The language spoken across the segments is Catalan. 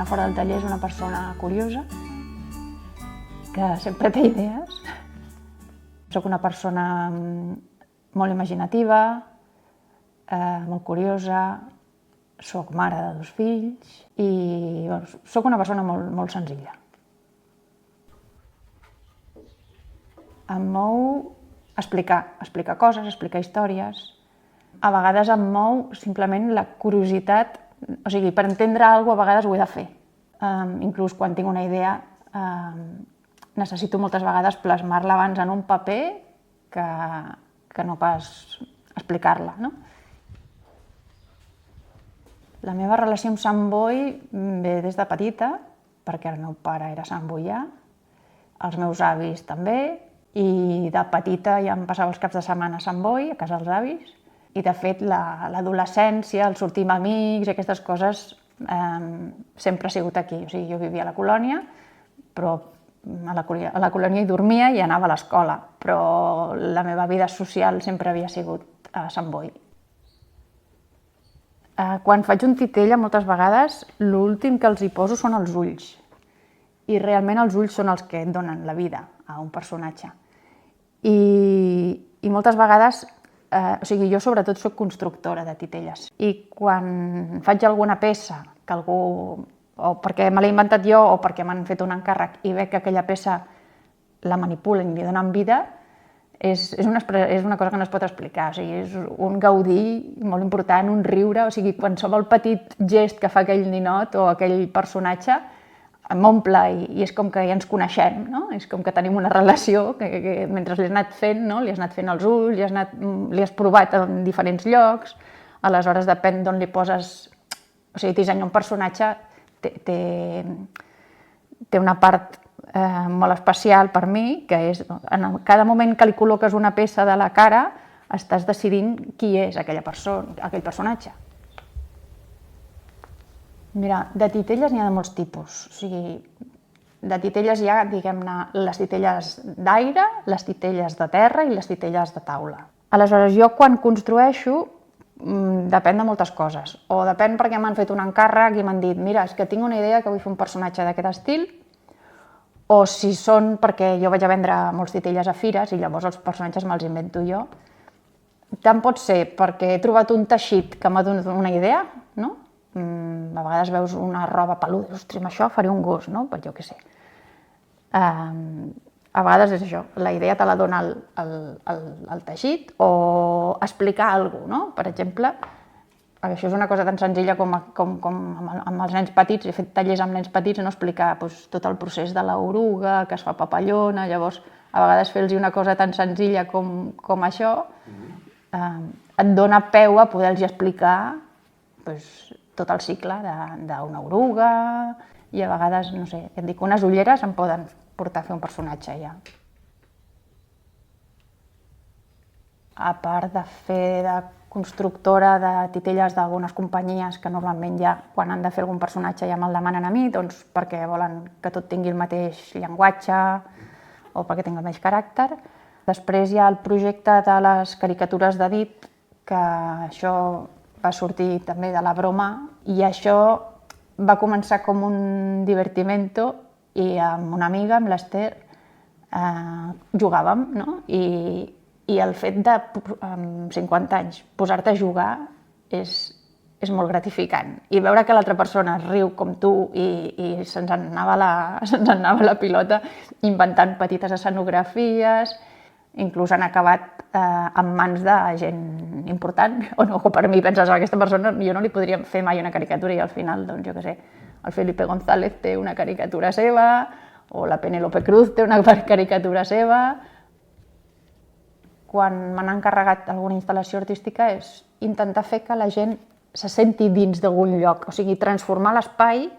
persona fora del taller és una persona curiosa, que sempre té idees. Soc una persona molt imaginativa, molt curiosa, soc mare de 2 fills i soc una persona molt senzilla. Em mou explicar coses, explicar històries. A vegades em mou simplement la curiositat, o sigui, per entendre alguna cosa a vegades ho he de fer. Inclús quan tinc una idea necessito moltes vegades plasmar-la abans en un paper que no pas explicar-la, no? La meva relació amb Sant Boi ve des de petita, perquè el meu pare era santboià, els meus avis també, i de petita ja em passava els caps de setmana a Sant Boi, a casa dels avis, i de fet l'adolescència, el sortir amb amics, aquestes coses sempre ha sigut aquí. O sigui, jo vivia a la colònia, però a la colònia hi dormia i anava a l'escola, però la meva vida social sempre havia sigut a Sant Boi. Quan faig un titella, moltes vegades, l'últim que els hi poso són els ulls. I realment els ulls són els que et donen la vida a un personatge. I moltes vegades, o sigui, jo sobretot soc constructora de titelles. I quan faig alguna peça que algú, o perquè me l'he inventat jo o perquè m'han fet un encàrrec i veig que aquella peça la manipulen i li donen vida, és una cosa que no es pot explicar. O sigui, és un gaudir molt important, un riure. O sigui, qualsevol petit gest que fa aquell ninot o aquell personatge m'omple i és com que ja ens coneixem, no? És com que tenim una relació que mentre l'has anat fent, no? Li has anat fent els ulls, li has provat en diferents llocs, aleshores depèn d'on li poses... O sigui, dissenyar un personatge té una part molt especial per mi, que és en cada moment que li col·loques una peça de la cara estàs decidint qui és aquell personatge. Mira, de titelles n'hi ha de molts tipus. O sigui, de titelles hi ha, diguem-ne, les titelles d'aire, les titelles de terra i les titelles de taula. Aleshores, jo quan construeixo depèn de moltes coses. O depèn perquè m'han fet un encàrrec i m'han dit mira, és que tinc una idea que vull fer un personatge d'aquest estil, o si són perquè jo vaig a vendre molts titelles a fires i llavors els personatges me'ls invento jo. Tant pot ser perquè he trobat un teixit que m'ha donat una idea, no? A vegades veus una roba peluda, ostres, amb això faré un gos, no? Pues jo què sé. A vegades és això, la idea te la dona el teixit o explicar alguna cosa, no? Per exemple, això és una cosa tan senzilla com amb els nens petits, he fet tallers amb nens petits, no explicar tot el procés de l'oruga, que es fa papallona, llavors a vegades fer-los una cosa tan senzilla com això et dona peu a poder-los explicar tot el cicle d'una oruga i a vegades, no sé, et dic, unes ulleres em poden portar a fer un personatge ja. A part de fer de constructora de titelles d'algunes companyies que normalment ja, quan han de fer algun personatge ja me'l demanen a mi, doncs perquè volen que tot tingui el mateix llenguatge o perquè tingui el mateix caràcter. Després hi ha el projecte de les caricatures de dit, que això va sortir també de la broma i això va començar com un divertimento i amb una amiga, amb l'Ester, jugàvem, no? I el fet de, amb 50 anys, posar-te a jugar és molt gratificant. I veure que l'altra persona riu com tu i se'ns anava la pilota inventant petites escenografies, inclús han acabat en mans de gent important, o no, o per mi penses, aquesta persona jo no li podria fer mai una caricatura i al final, doncs jo què sé, el Felipe González té una caricatura seva, o la Penélope Cruz té una caricatura seva. Quan m'han encarregat alguna instal·lació artística és intentar fer que la gent se senti dins d'algun lloc, o sigui, transformar l'espai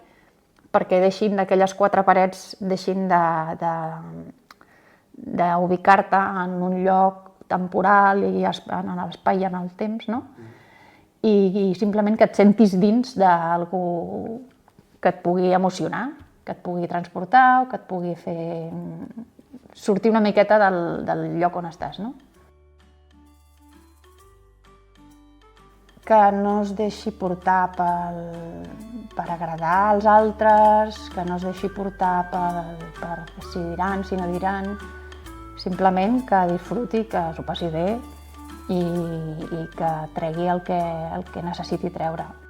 perquè deixin d'aquelles 4 parets, deixin d'ubicar-te en un lloc temporal i en l'espai i en el temps, no? I simplement que et sentis dins d'algú que et pugui emocionar, que et pugui transportar o que et pugui fer sortir una miqueta del lloc on estàs, no? Que no es deixi portar per agradar als altres, que no es deixi portar per si diran, si no diran, simplement que disfruti, que s'ho passi bé i que tregui el que necessiti treure.